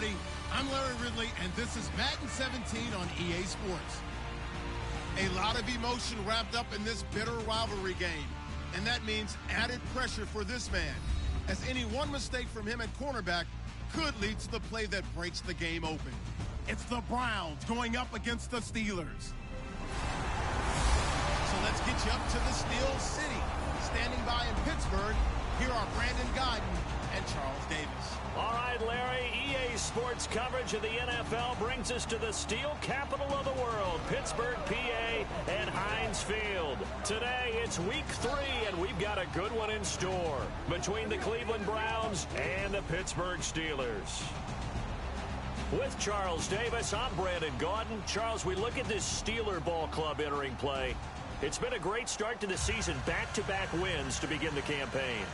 everybody. I'm Larry Ridley, and this is Madden 17 on EA Sports. A lot of emotion wrapped up in this bitter rivalry game, and that means added pressure for this man, as any one mistake from him at cornerback could lead to the play that breaks the game open. It's the Browns going up against the Steelers. So let's get you up to the Steel City. Standing by in Pittsburgh, here are Brandon Guyton and Charles Davis. All right, Larry, EA Sports coverage of the NFL brings us to the steel capital of the world, Pittsburgh, PA, and Heinz Field. Today, it's week 3, and we've got a good one in store between the Cleveland Browns and the Pittsburgh Steelers. With Charles Davis, I'm Brandon Guyton. Charles, we look at this Steeler ball club entering play. It's been a great start to the season, back-to-back wins to begin the campaign.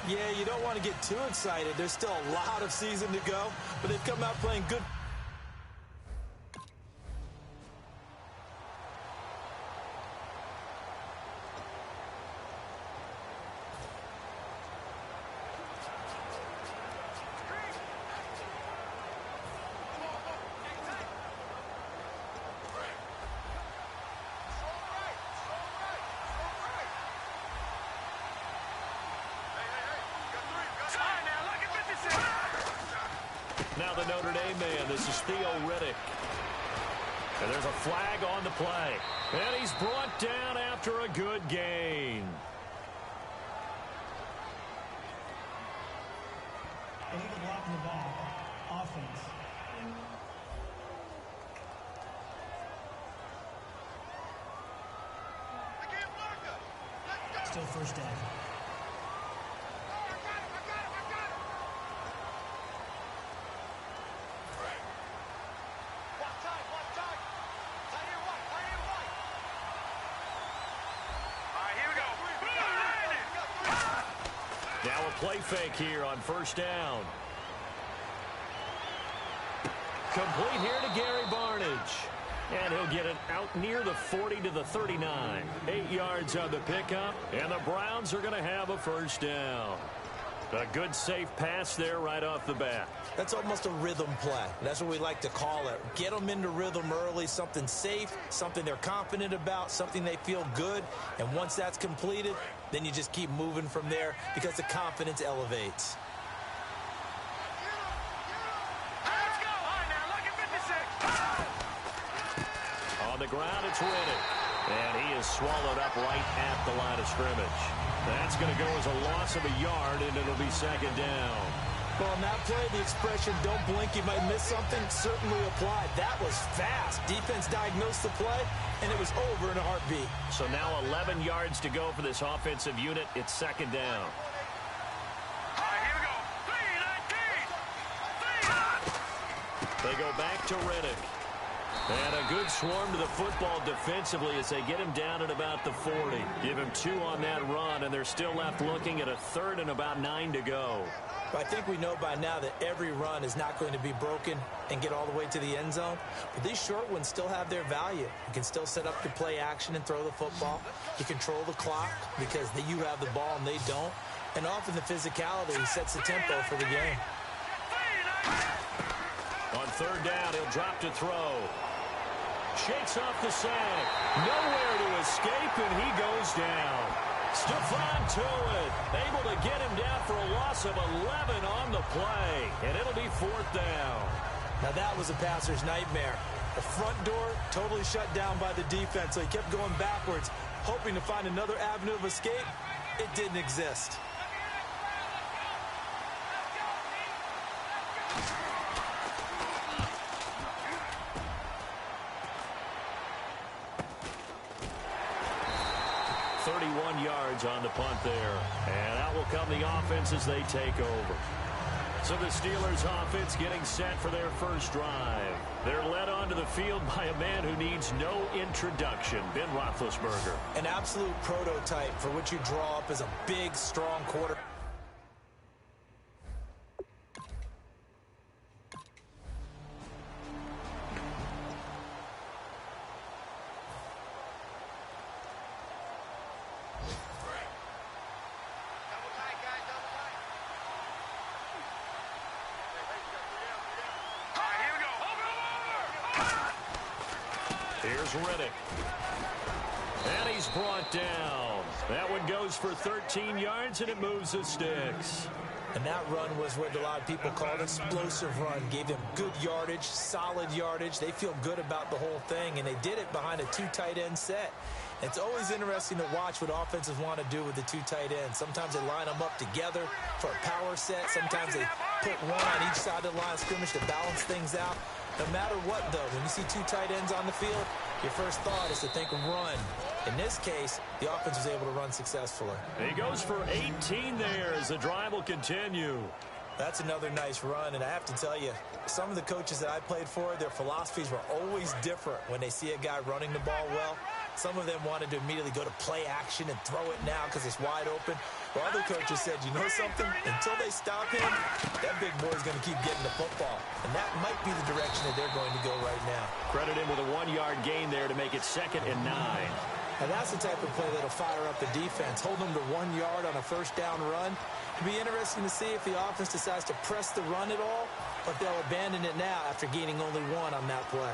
Yeah, you don't want to get too excited. There's still a lot of season to go, but they've come out playing good. Now the Notre Dame man, this is Theo Riddick. And there's a flag on the play. And he's brought down after a good gain. Illegal blocking the ball. Offense. Still first down. Now a play fake here on first down. Complete here to Gary Barnidge. And he'll get it out near the 40 to the 39. 8 yards on the pickup, and the Browns are going to have a first down. A good, safe pass there right off the bat. That's almost a rhythm play. That's what we like to call it. Get them into rhythm early, something safe, something they're confident about, something they feel good. And once that's completed, then you just keep moving from there because the confidence elevates. On the ground, it's Riddick. And he is swallowed up right at the line of scrimmage. That's going to go as a loss of a yard, and it'll be second down. Well, on that play, the expression, don't blink, you might miss something, certainly applied. That was fast. Defense diagnosed the play, and it was over in a heartbeat. So now 11 yards to go for this offensive unit. It's second down. All right, here we go. 3-19. They go back to Riddick. And a good swarm to the football defensively as they get him down at about the 40. Give him 2 on that run, and they're still left looking at a third and about 9 to go. I think we know by now that every run is not going to be broken and get all the way to the end zone. But these short ones still have their value. You can still set up your play action and throw the football. You control the clock because you have the ball and they don't. And often the physicality sets the tempo for the game. On third down, he'll drop to throw. Shakes off the sack. Nowhere to escape, and he goes down. Stephon Tuitt able to get him down for a loss of 11 on the play, and it'll be fourth down. Now that was a passer's nightmare. The front door totally shut down by the defense, so he kept going backwards, hoping to find another avenue of escape. It didn't exist. On the punt there. And out will come the offense as they take over. So the Steelers offense getting set for their first drive. They're led onto the field by a man who needs no introduction, Ben Roethlisberger. An absolute prototype for what you draw up as a big, strong quarterback. Here's Riddick. And he's brought down. That one goes for 13 yards, and it moves the sticks. And that run was what a lot of people called an explosive run. Gave them good yardage, solid yardage. They feel good about the whole thing, and they did it behind a 2 tight end set. It's always interesting to watch what offenses want to do with the 2 tight ends. Sometimes they line them up together for a power set. Sometimes they put one on each side of the line of scrimmage to balance things out. No matter what, though, when you see 2 tight ends on the field, your first thought is to think run. In this case, the offense was able to run successfully. He goes for 18 there as the drive will continue. That's another nice run, and I have to tell you, some of the coaches that I played for, their philosophies were always different when they see a guy running the ball well. Some of them wanted to immediately go to play action and throw it now because it's wide open. While other coaches said, you know something? Until they stop him, that big boy is going to keep getting the football. And that might be the direction that they're going to go right now. Credit him with a 1-yard gain there to make it 2nd and 9. And that's the type of play that'll fire up the defense. Hold them to 1 yard on a first down run. It'll be interesting to see if the offense decides to press the run at all, but they'll abandon it now after gaining only 1 on that play.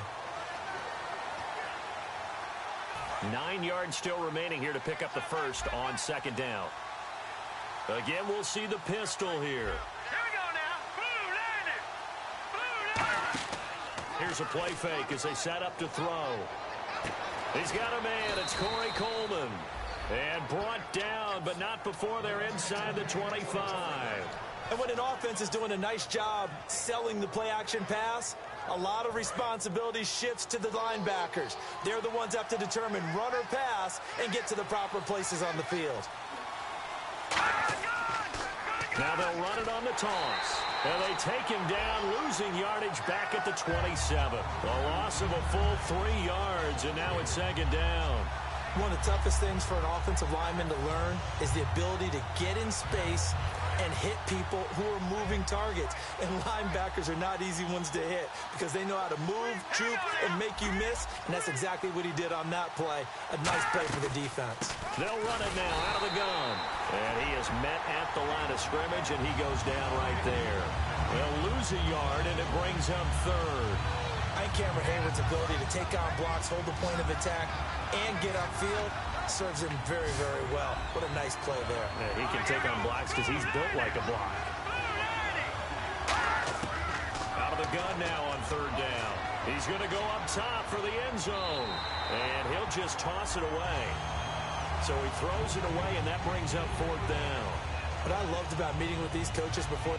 9 yards still remaining here to pick up the first on 2nd down. Again, we'll see the pistol here. Here we go now. Blue landed. Blue landed. Here's a play fake as they set up to throw. He's got a man. It's Corey Coleman. And brought down, but not before they're inside the 25. And when an offense is doing a nice job selling the play-action pass, a lot of responsibility shifts to the linebackers. They're the ones that have to determine run or pass and get to the proper places on the field. Now they'll run it on the toss. And they take him down, losing yardage back at the 27. A loss of a full 3 yards, and now it's 2nd down. One of the toughest things for an offensive lineman to learn is the ability to get in space and hit people who are moving targets. And linebackers are not easy ones to hit because they know how to move, juke, and make you miss. And that's exactly what he did on that play. A nice play for the defense. They'll run it now out of the gun. And he is met at the line of scrimmage, and he goes down right there. They'll lose a yard, and it brings him 3rd. I think Cameron Hayward's ability to take on blocks, hold the point of attack, and get upfield serves him very, very well. What a nice play there. Yeah, he can take on blocks because he's built like a block. Out of the gun now on 3rd down. He's going to go up top for the end zone. And he'll just toss it away. So he throws it away, and that brings up 4th down. What I loved about meeting with these coaches before...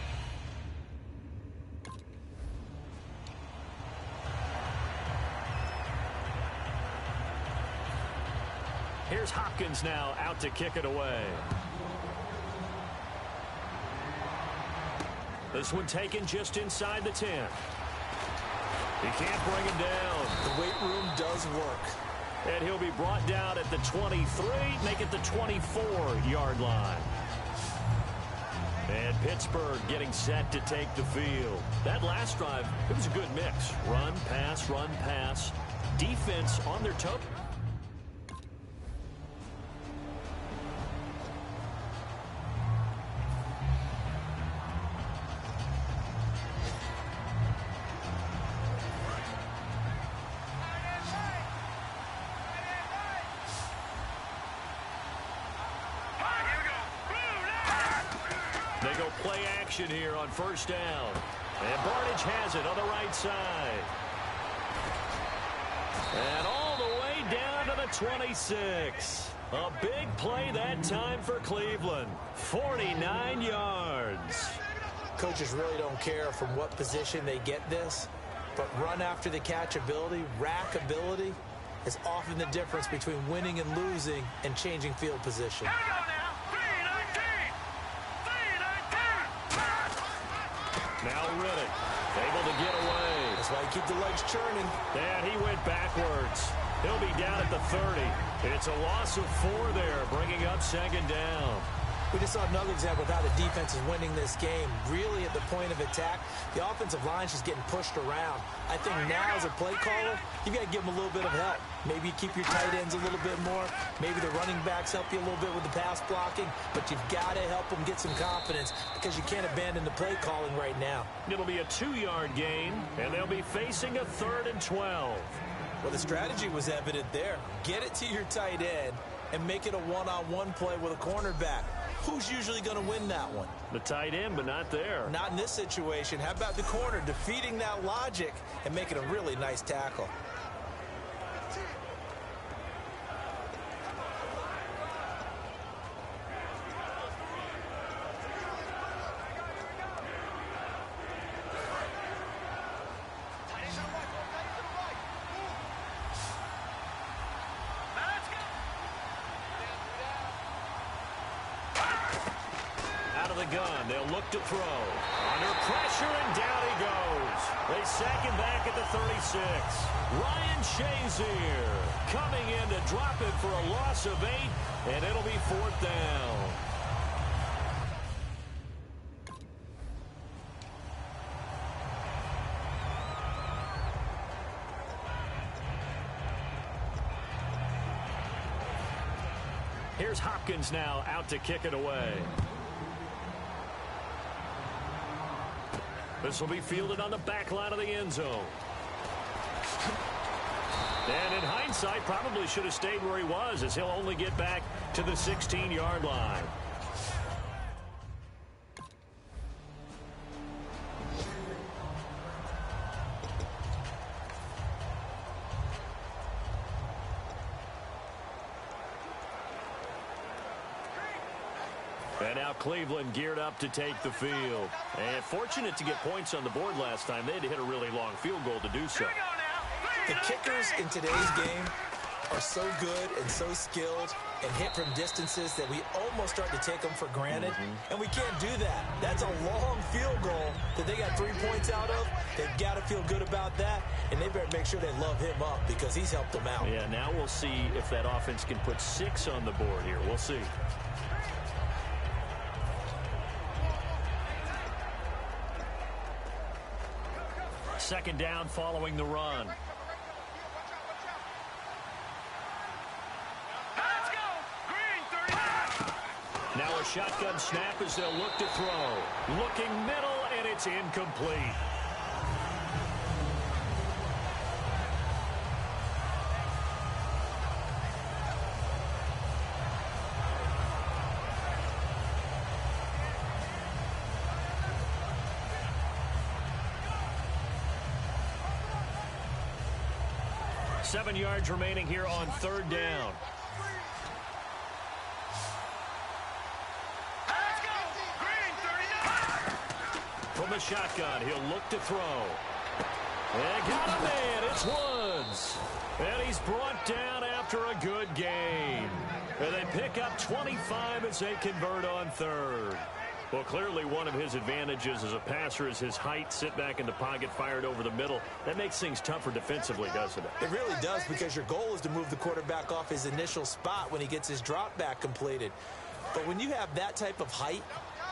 Here's Hopkins now out to kick it away. This one taken just inside the 10. He can't bring him down. The weight room does work. And he'll be brought down at the 23, make it the 24-yard line. And Pittsburgh getting set to take the field. That last drive, it was a good mix. Run, pass, defense on their toe. They go play action here on 1st down. And Barnage has it on the right side. And all the way down to the 26. A big play that time for Cleveland. 49 yards. Coaches really don't care from what position they get this, but run after the catch ability, rack ability, is often the difference between winning and losing and changing field position. Here we go now. 3-19. Now Riddick, able to get away. That's why you keep the legs churning. And he went backwards. He'll be down at the 30. It's a loss of 4 there, bringing up 2nd down. We just saw another example of how the defense is winning this game. Really at the point of attack, the offensive line is just getting pushed around. I think now as a play caller, you've got to give them a little bit of help. Maybe you keep your tight ends a little bit more. Maybe the running backs help you a little bit with the pass blocking. But you've got to help them get some confidence because you can't abandon the play calling right now. It'll be a 2-yard gain, and they'll be facing a 3rd and 12. Well, the strategy was evident there. Get it to your tight end and make it a one-on-one play with a cornerback. Who's usually going to win that one? The tight end, but not there. Not in this situation. How about the corner defeating that logic and making a really nice tackle? Gun. They'll look to throw. Under pressure, and down he goes. They sack him back at the 36. Ryan Shazier coming in to drop it for a loss of 8, and it'll be 4th down. Here's Hopkins now out to kick it away. This will be fielded on the back line of the end zone. And in hindsight, probably should have stayed where he was, as he'll only get back to the 16-yard line. And now Cleveland geared up to take the field. And fortunate to get points on the board last time. They had to hit a really long field goal to do so. The kickers in today's game are so good and so skilled and hit from distances that we almost start to take them for granted. And we can't do that. That's a long field goal that they got 3 points out of. They've got to feel good about that. And they better make sure they love him up because he's helped them out. Yeah, now we'll see if that offense can put 6 on the board here. We'll see. Second down following the run. Let's go! Green 39! Now a shotgun snap as they'll look to throw. Looking middle, and it's incomplete. Seven yards remaining here on 3rd down. Let's go! Green 39! From the shotgun, he'll look to throw. And got a man, it's Woods. And he's brought down after a good game. And they pick up 25 as they convert on 3rd. Well, clearly one of his advantages as a passer is his height. Sit back in the pocket, fired over the middle. That makes things tougher defensively, doesn't it? It really does, because your goal is to move the quarterback off his initial spot when he gets his drop back completed. But when you have that type of height,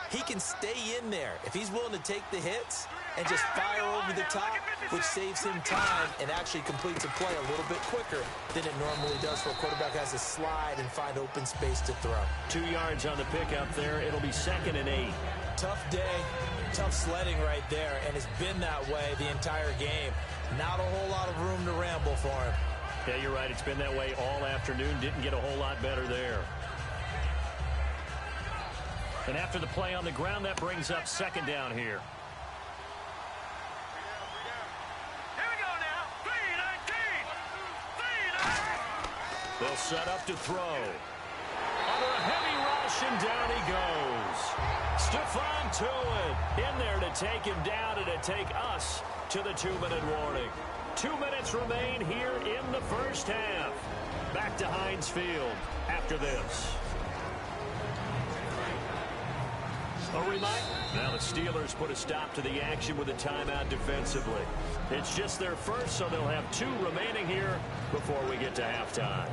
he can stay in there if he's willing to take the hits and just fire over the top, which saves him time and actually completes a play a little bit quicker than it normally does for a quarterback who has to slide and find open space to throw. 2 yards on the pickup there. It'll be 2nd and 8. Tough day, tough sledding right there, and it's been that way the entire game. Not a whole lot of room to ramble for him. Yeah, you're right. It's been that way all afternoon. Didn't get a whole lot better there. And after the play on the ground, that brings up 2nd down here. Here we go now! 3-19! 3-19! They'll set up to throw. Under a heavy rush, and down he goes. Stephon Tuitt in there to take him down and to take us to the 2-minute warning. 2 minutes remain here in the first half. Back to Heinz Field after this. A reminder, now the Steelers put a stop to the action with a timeout defensively. It's just their first, so they'll have 2 remaining here before we get to halftime.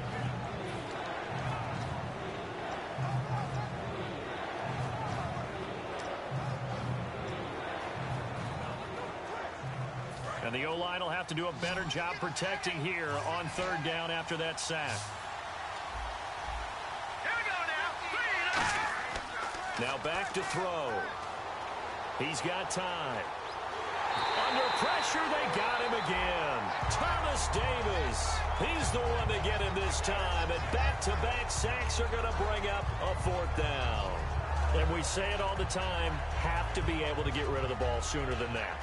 And the O-line will have to do a better job protecting here on 3rd down after that sack. Now back to throw. He's got time. Under pressure, they got him again. Thomas Davis. He's the one to get him this time. And back-to-back sacks are going to bring up a fourth down. And we say it all the time, have to be able to get rid of the ball sooner than that.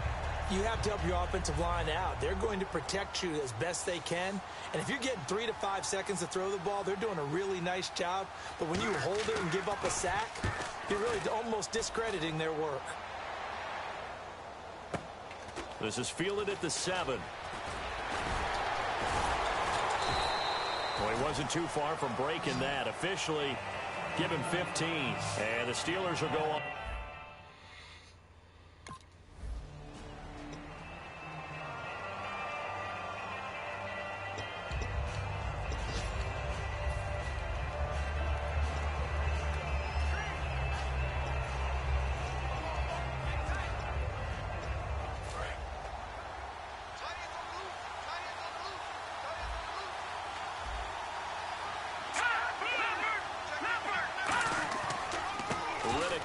You have to help your offensive line out. They're going to protect you as best they can. And if you're getting 3 to 5 seconds to throw the ball, they're doing a really nice job. But when you hold it and give up a sack, you're really almost discrediting their work. This is fielded at the 7. Well, he wasn't too far from breaking that. Officially, give him 15. And the Steelers will go on.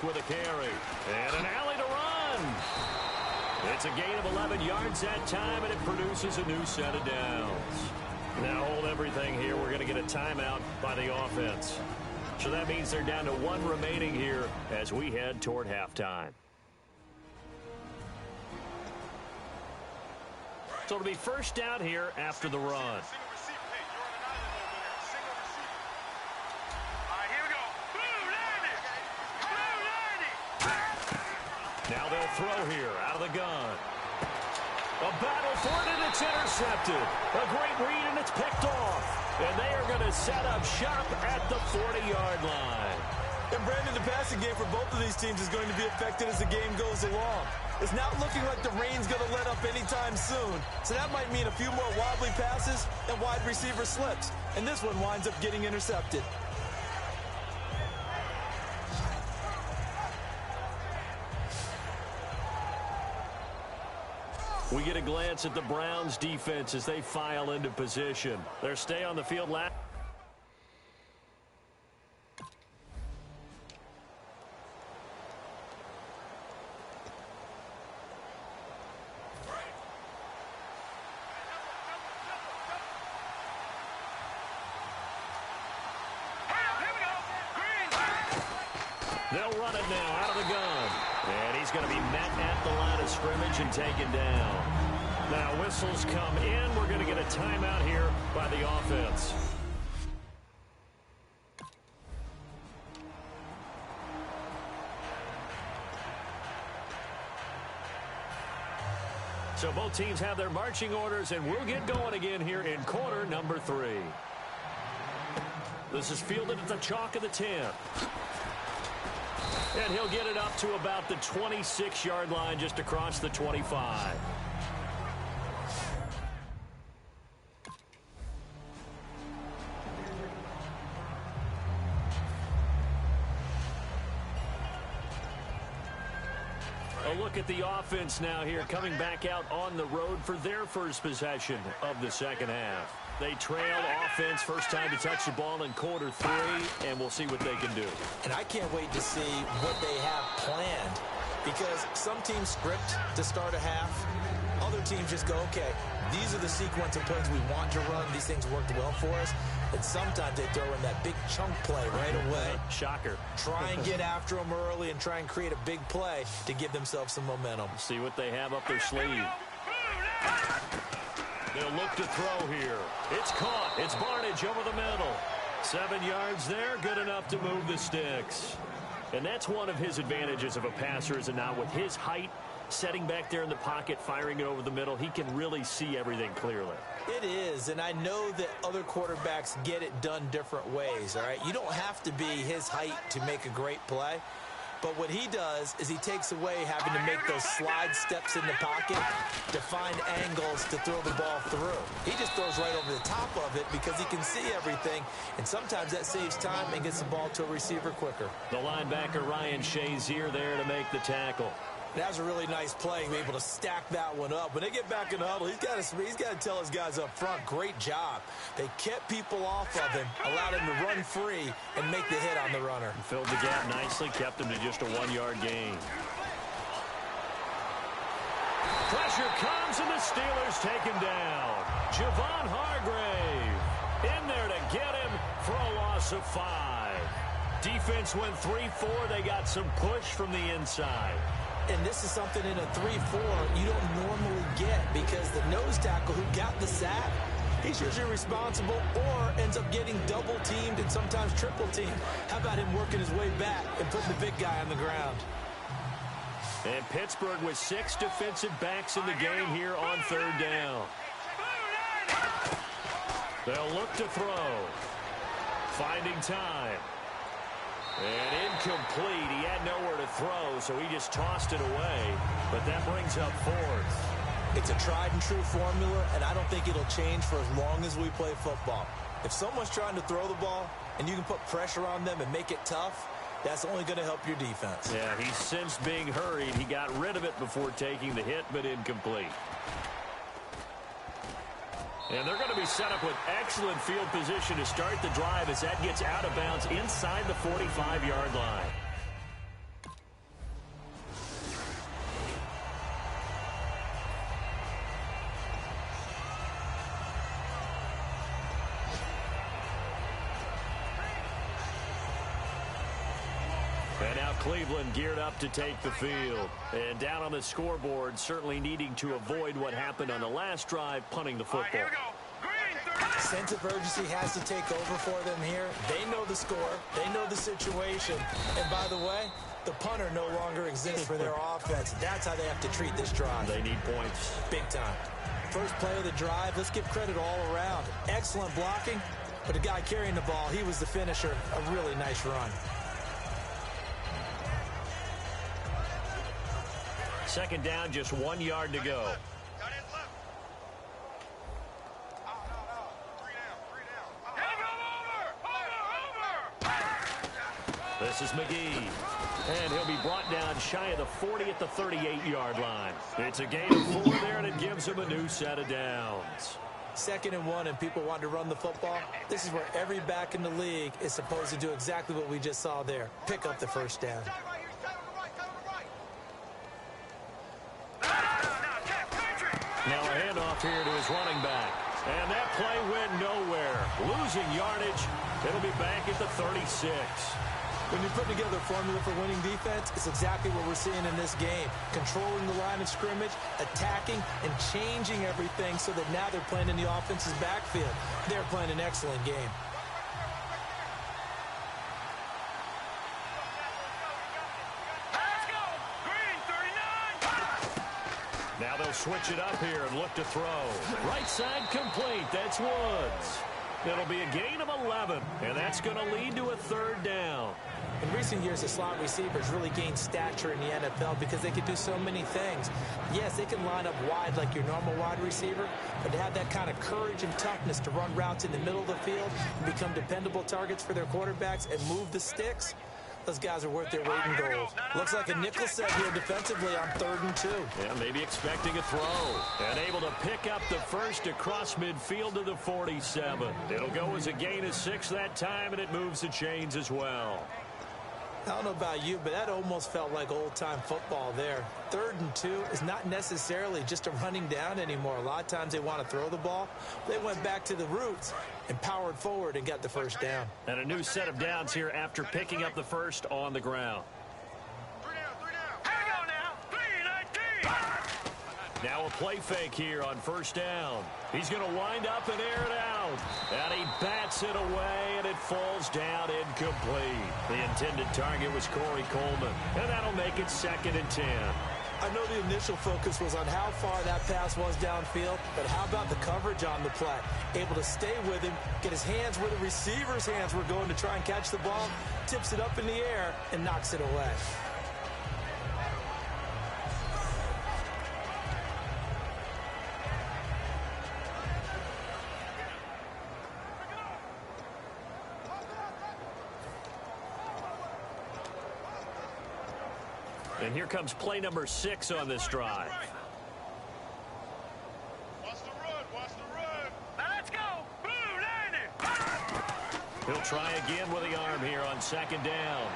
With a carry and an alley to run. It's a gain of 11 yards that time, and it produces a new set of downs. Now hold everything here. We're going to get a timeout by the offense. So that means they're down to 1 remaining here as we head toward halftime. So it'll be first down here after the run. Now they'll throw here out of the gun. A battle for it, and it's intercepted. A great read, and it's picked off. And they are going to set up shop at the 40-yard line. And Brandon, the passing game for both of these teams is going to be affected as the game goes along. It's not looking like the rain's going to let up anytime soon. So that might mean a few more wobbly passes and wide receiver slips. And this one winds up getting intercepted. We get a glance at the Browns defense as they file into position. Their stay on the field last. They'll run it now out of the gun. And he's going to be met at the line of scrimmage and taken down. Now whistles come in. We're going to get a timeout here by the offense. So both teams have their marching orders, and we'll get going again here in quarter number 3. This is fielded at the chalk of the 10. And he'll get it up to about the 26-yard line, just across the 25. A look at the offense now here, coming back out on the road for their first possession of the second half. They trail offense, first time to touch the ball in quarter 3, and we'll see what they can do. And I can't wait to see what they have planned, because some teams script to start a half. Other teams just go, okay, these are the sequence of plays we want to run. These things worked well for us. And sometimes they throw in that big chunk play right away. Shocker. Try and get after them early and try and create a big play to give themselves some momentum. See what they have up their sleeve. They'll look to throw here. It's caught. It's Barnage over the middle. 7 yards there, good enough to move the sticks. And that's one of his advantages of a passer, is not with his height, setting back there in the pocket, firing it over the middle. He can really see everything clearly. It is, and I know that other quarterbacks get it done different ways, all right? You don't have to be his height to make a great play. But what he does is he takes away having to make those slide steps in the pocket to find angles to throw the ball through. He just throws right over the top of it because he can see everything, and sometimes that saves time and gets the ball to a receiver quicker. The linebacker, Ryan Shazier, there to make the tackle. That was a really nice play, to be able to stack that one up. When they get back in the huddle, he's got to tell his guys up front, great job. They kept people off of him, allowed him to run free and make the hit on the runner. Filled the gap nicely, kept him to just a 1-yard gain. Pressure comes, and the Steelers take him down. Javon Hargrave in there to get him for a loss of 5. Defense went 3-4. They got some push from the inside. And this is something in a 3-4 you don't normally get because the nose tackle who got the sack, he's usually responsible or ends up getting double-teamed and sometimes triple-teamed. How about him working his way back and putting the big guy on the ground? And Pittsburgh with 6 defensive backs in the game here on 3rd down. They'll look to throw. Finding time. And incomplete. He had nowhere to throw, so he just tossed it away. But that brings up 4th. It's a tried-and-true formula, and I don't think it'll change for as long as we play football. If someone's trying to throw the ball and you can put pressure on them and make it tough, that's only going to help your defense. Yeah, he's since being hurried. He got rid of it before taking the hit, but incomplete. And they're going to be set up with excellent field position to start the drive as that gets out of bounds inside the 45-yard line. And now Cleveland geared up to take the field. And down on the scoreboard, certainly needing to avoid what happened on the last drive, punting the football. Here we go. Green, 30. Sense of urgency has to take over for them here. They know the score. They know the situation. And by the way, the punter no longer exists for their offense. That's how they have to treat this drive. They need points. Big time. First play of the drive, let's give credit all around. Excellent blocking, but the guy carrying the ball, he was the finisher. A really nice run. Second down, just 1 yard to go. This is McGee. And he'll be brought down shy of the 40 at the 38-yard line. It's a gain of 4 there, and it gives him a new set of downs. 2nd and 1, and people want to run the football. This is where every back in the league is supposed to do exactly what we just saw there. Pick up the first down. Now a handoff here to his running back. And that play went nowhere. Losing yardage. It'll be back at the 36. When you're putting together a formula for winning defense, it's exactly what we're seeing in this game. Controlling the line of scrimmage, attacking, and changing everything so that now they're playing in the offense's backfield. They're playing an excellent game. Now they'll switch it up here and look to throw. Right side complete. That's Woods. It'll be a gain of 11, and that's going to lead to a 3rd down. In recent years, the slot receivers really gained stature in the NFL because they can do so many things. Yes, they can line up wide like your normal wide receiver, but to have that kind of courage and toughness to run routes in the middle of the field and become dependable targets for their quarterbacks and move the sticks, those guys are worth their weight in gold. Looks like a nickel set here defensively on 3rd and 2. Yeah, maybe expecting a throw. And able to pick up the first across midfield to the 47. It'll go as a gain of 6 that time, and it moves the chains as well. I don't know about you, but that almost felt like old-time football there. 3rd and 2 is not necessarily just a running down anymore. A lot of times they want to throw the ball. They went back to the roots and powered forward and got the first down. And a new set of downs here after picking up the first on the ground. 3 down. Here we go now. 3-19. Now a play fake here on 1st down. He's going to wind up and air it out. And he bats it away, and it falls down incomplete. The intended target was Corey Coleman, and that'll make it 2nd and 10. I know the initial focus was on how far that pass was downfield, but how about the coverage on the play? Able to stay with him, get his hands where the receiver's hands were going to try and catch the ball, tips it up in the air, and knocks it away. And here comes play number 6 on this drive. Watch the run. Let's go. Blue 90. He'll try again with the arm here on 2nd down.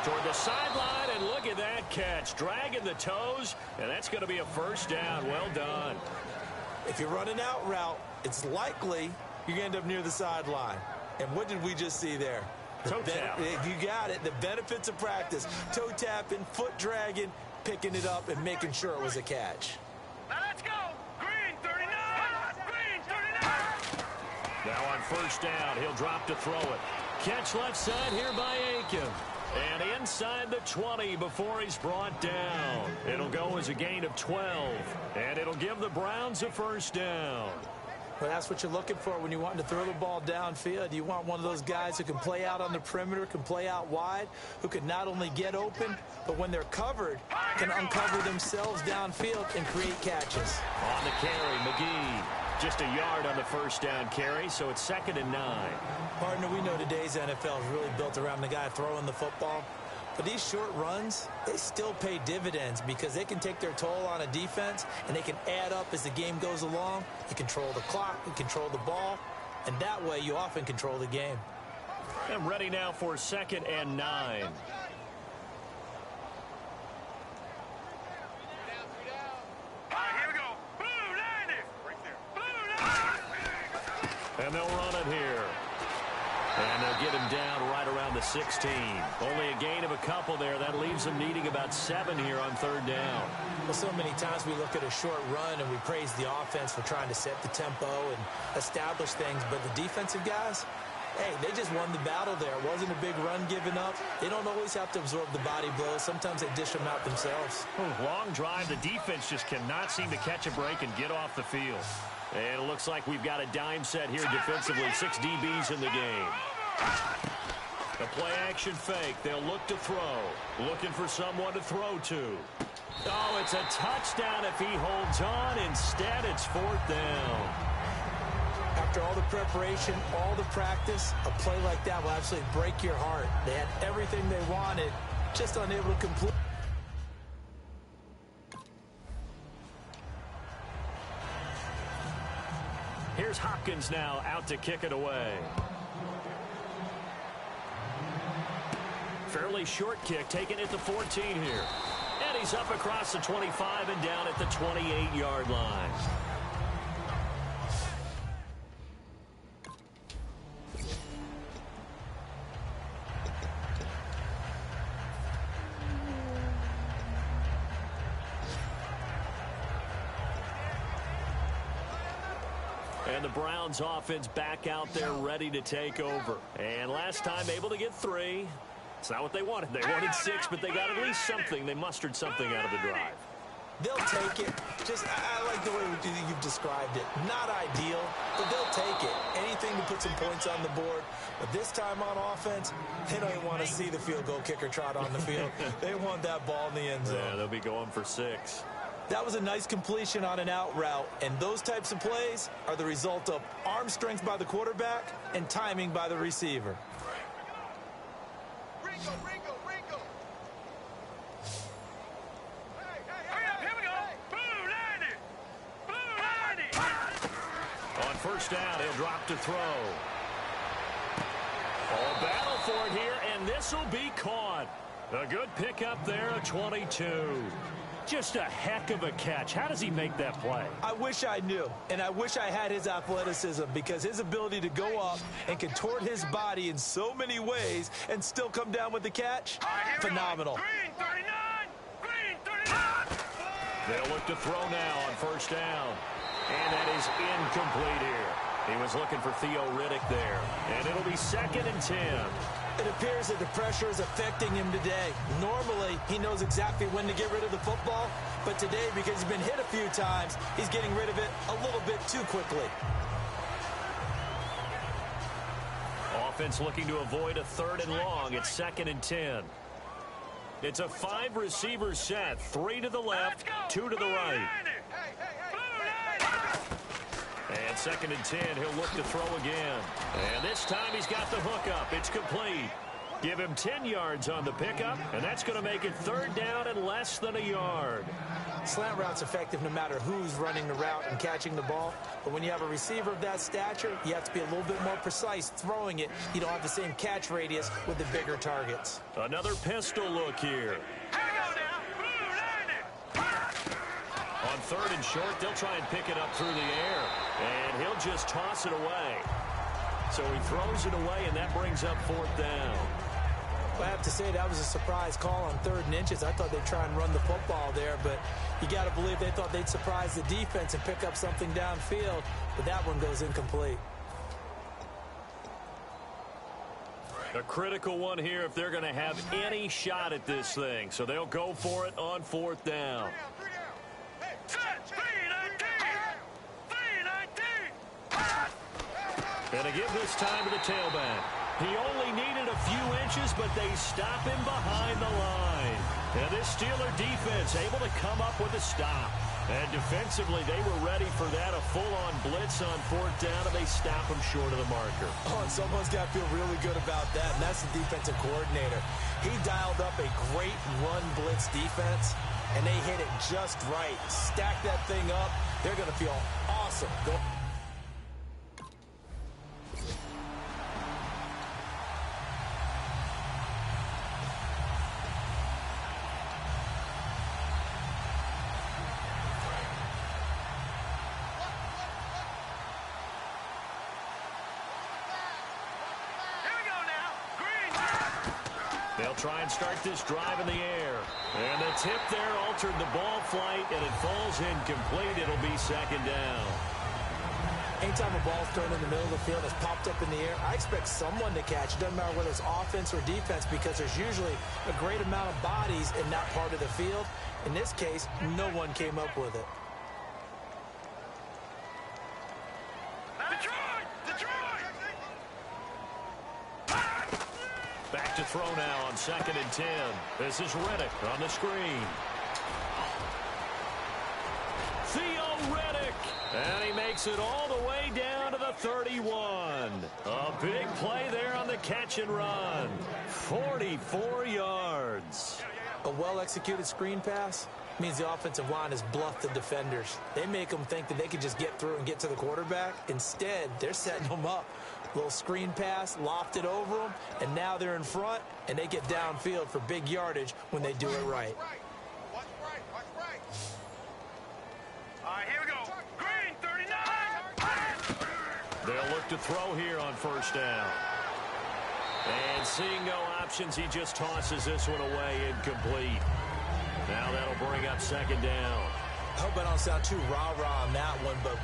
Toward the sideline, and look at that catch. Dragging the toes, and that's going to be a first down. Well done. If you're running out route, it's likely you're going to end up near the sideline. And what did we just see there? Toe tap. You got it. The benefits of practice. Toe tapping, foot dragging, picking it up, and making sure it was a catch. Now let's go. Green 39. Green 39. Now on first down, he'll drop to throw it. Catch left side here by Aiken. And inside the 20 before he's brought down. It'll go as a gain of 12. And it'll give the Browns a first down. Well, that's what you're looking for when you want to throw the ball downfield. You want one of those guys who can play out on the perimeter, can play out wide, who can not only get open, but when they're covered, can uncover themselves downfield and create catches. On the carry, McGee. Just a yard on the first down carry, so it's 2nd and 9. Partner, we know today's NFL is really built around the guy throwing the football. But these short runs, they still pay dividends because they can take their toll on a defense and they can add up as the game goes along. You control the clock, you control the ball, and that way you often control the game. And ready now for 2nd and 9. All right, here we go. Blue line it. Right there. Blue line. And they'll run it here. And they'll get him down right around the 16. Only a gain of a couple there. That leaves them needing about 7 here on 3rd down. Well, so many times we look at a short run and we praise the offense for trying to set the tempo and establish things. But the defensive guys, hey, they just won the battle there. It wasn't a big run given up. They don't always have to absorb the body blows. Sometimes they dish them out themselves. Long drive. The defense just cannot seem to catch a break and get off the field. And it looks like we've got a dime set here defensively. 6 DBs in the game. The play-action fake. They'll look to throw. Looking for someone to throw to. Oh, it's a touchdown if he holds on. Instead, it's 4th down. After all the preparation, all the practice, a play like that will absolutely break your heart. They had everything they wanted, just unable to complete. Here's Hopkins now out to kick it away. Fairly short kick, taking it to 14 here. And he's up across the 25 and down at the 28-yard line. And the Browns offense back out there ready to take over. And last time able to get 3. It's not what they wanted. They wanted 6, but they got at least something. They mustered something out of the drive. They'll take it. I like the way you've described it. Not ideal, but they'll take it. Anything to put some points on the board. But this time on offense, they don't even want to see the field goal kicker trot on the field. They want that ball in the end zone. Yeah, they'll be going for 6. That was a nice completion on an out route, and those types of plays are the result of arm strength by the quarterback and timing by the receiver. Ringo. Hey, here we go. Blue line it. Blue line it. On first down, he'll drop to throw. Oh, battle for it here, and this will be caught. A good pickup there, a 22. Just a heck of a catch. How does he make that play? I wish I knew, and I wish I had his athleticism because his ability to go up and contort his body in so many ways and still come down with the catch, phenomenal. Green 39. They'll look to throw now on first down. And that is incomplete here. He was looking for Theo Riddick there. And it'll be 2nd and 10. It appears that the pressure is affecting him today. Normally, he knows exactly when to get rid of the football, but today, because he's been hit a few times, he's getting rid of it a little bit too quickly. Offense looking to avoid a 3rd and long. It's 2nd and 10. It's a 5-receiver set. 3 to the left, 2 to the right. And 2nd and 10, he'll look to throw again. And this time he's got the hookup. It's complete. Give him 10 yards on the pickup, and that's going to make it third down and less than a yard. Slant route's effective no matter who's running the route and catching the ball. But when you have a receiver of that stature, you have to be a little bit more precise throwing it. You don't have the same catch radius with the bigger targets. Another pistol look here. On third and short, they'll try and pick it up through the air. And he'll just toss it away. So he throws it away, and that brings up fourth down. I have to say that was a surprise call on third and inches. I thought they'd try and run the football there, but you got to believe they thought they'd surprise the defense and pick up something downfield, but that one goes incomplete. A critical one here if they're going to have any shot at this thing, so they'll go for it on fourth down. And to give this time to the tailback. He only needed a few inches, but they stop him behind the line. And this Steeler defense able to come up with a stop. And defensively, they were ready for that, a full-on blitz on fourth down, and they stop him short of the marker. Oh, and someone's got to feel really good about that, and that's the defensive coordinator. He dialed up a great run blitz defense, and they hit it just right. Stack that thing up. They're going to feel awesome. They'll try and start this drive in the air. And the tip there altered the ball flight, and it falls incomplete. It'll be second down. Anytime a ball's thrown in the middle of the field that's popped up in the air, I expect someone to catch. It doesn't matter whether it's offense or defense, because there's usually a great amount of bodies in that part of the field. In this case, no one came up with it. Back to throw now on 2nd and 10. This is Reddick on the screen. Theo Reddick. And he makes it all the way down to the 31. A big play there on the catch and run. 44 yards. A well-executed screen pass means the offensive line has bluffed the defenders. They make them think that they can just get through and get to the quarterback. Instead, they're setting them up. Little screen pass, lofted over them, and now they're in front, and they get downfield for big yardage when they do it right. Watch right. All right, here we go. Green, 39. They'll look to throw here on first down. And seeing no options, he just tosses this one away, incomplete. Now that'll bring up second down. I hope I don't sound too rah-rah on that one, but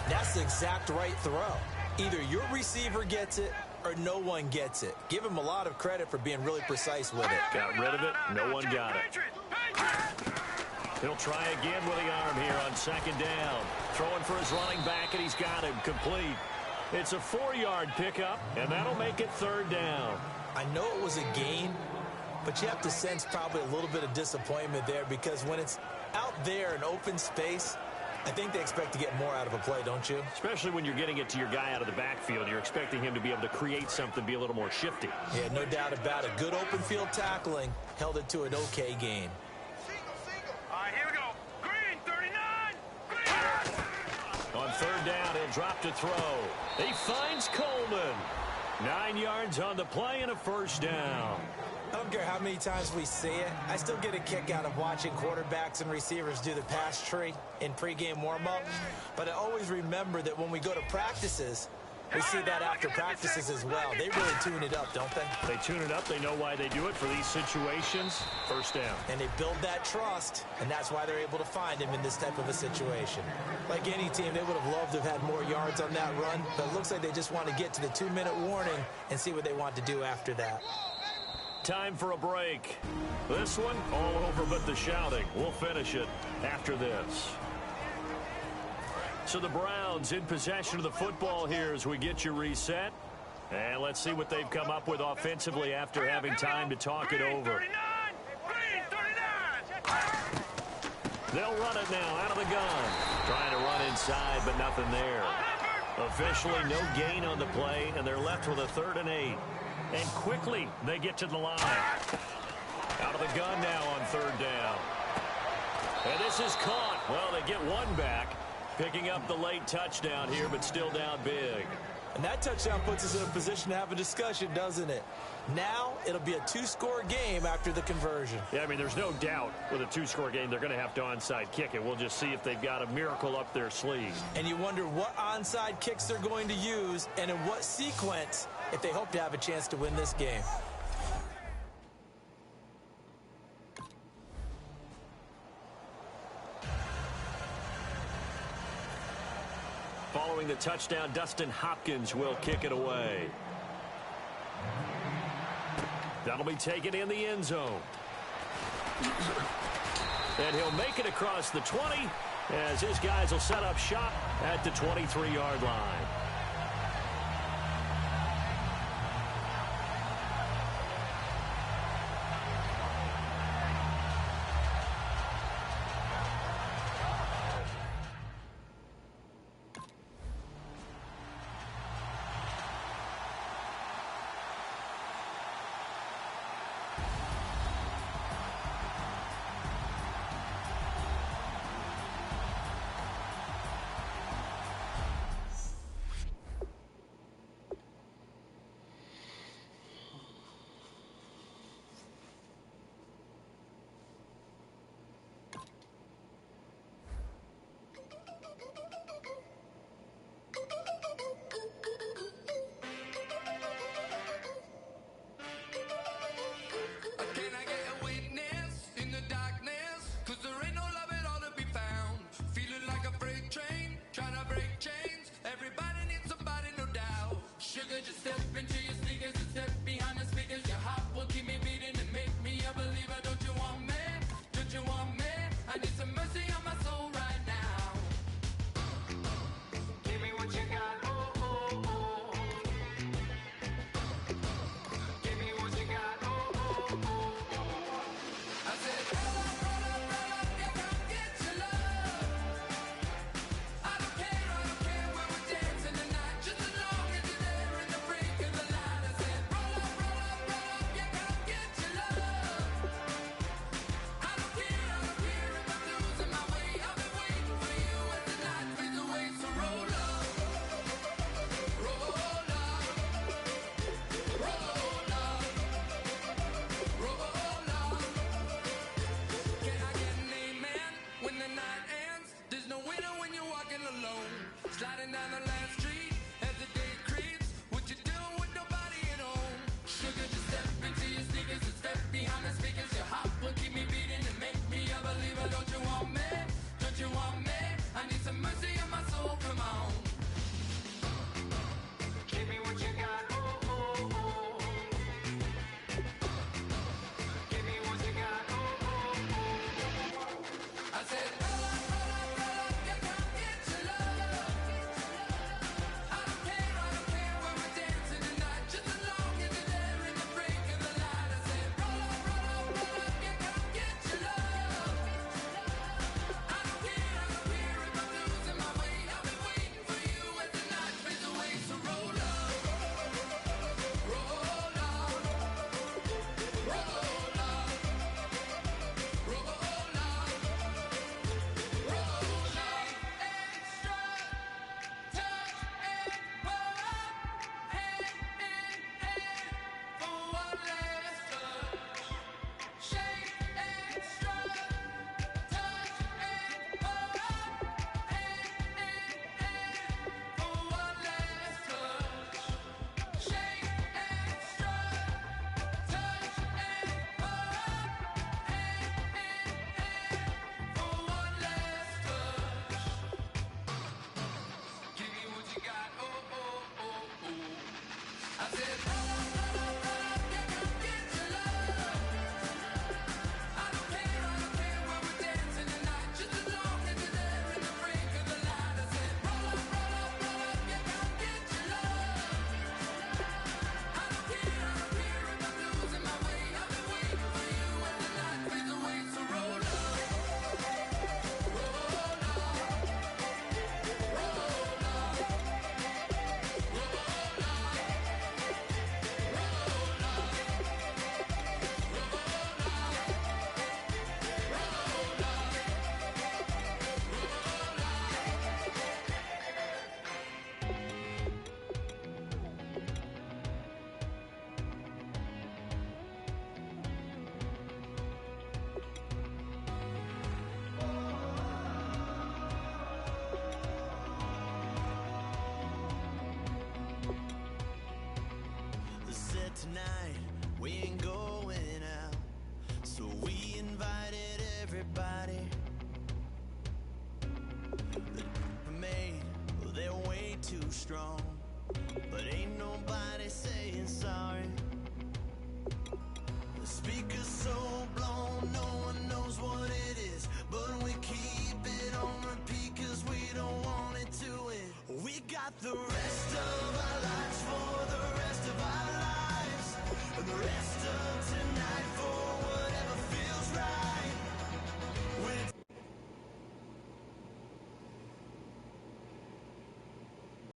that's the exact right throw. Either your receiver gets it or no one gets it. Give him a lot of credit for being really precise with it. Got rid of it. No one got it. He'll try again with the arm here on second down. Throwing for his running back, and he's got him complete. It's a 4-yard pickup, and that'll make it third down. I know it was a gain, but you have to sense probably a little bit of disappointment there, because when it's out there in open space, I think they expect to get more out of a play, don't you? Especially when you're getting it to your guy out of the backfield. You're expecting him to be able to create something, be a little more shifty. Yeah, no doubt about it. Good open field tackling held it to an okay gain. All right, here we go. Green, 39. Green. On third down, he'll drop to throw. He finds Coleman. 9 yards on the play and a first down. I don't care how many times we see it. I still get a kick out of watching quarterbacks and receivers do the pass tree in pregame warm-up. But I always remember that when we go to practices, we see that after practices as well. They really tune it up, don't they? They tune it up. They know why they do it for these situations. First down. And they build that trust, and that's why they're able to find him in this type of a situation. Like any team, they would have loved to have had more yards on that run, but it looks like they just want to get to the 2-minute warning and see what they want to do after that. Time for a break. This one, all over but the shouting. We'll finish it after this. So the Browns in possession of the football here as we get you reset. And let's see what they've come up with offensively after having time to talk it over. They'll run it now out of the gun. Trying to run inside, but nothing there. Officially no gain on the play, and they're left with a 3rd and 8. And quickly, they get to the line. Out of the gun now on third down. And this is caught. Well, they get one back. Picking up the late touchdown here, but still down big. And that touchdown puts us in a position to have a discussion, doesn't it? Now, it'll be a two-score game after the conversion. Yeah, I mean, there's no doubt with a two-score game, they're going to have to onside kick it. We'll just see if they've got a miracle up their sleeve. And you wonder what onside kicks they're going to use and in what sequence if they hope to have a chance to win this game. Following the touchdown, Dustin Hopkins will kick it away. That'll be taken in the end zone. And he'll make it across the 20 as his guys will set up shop at the 23-yard line. tonight we ain't going out, so we invited everybody. The made, well, they're way too strong, but ain't nobody saying sorry. The speaker's so blown, no one knows what it is, but we keep it on repeat cause we don't want it to end. We got the rest of our lives for the rest of our lives, and the rest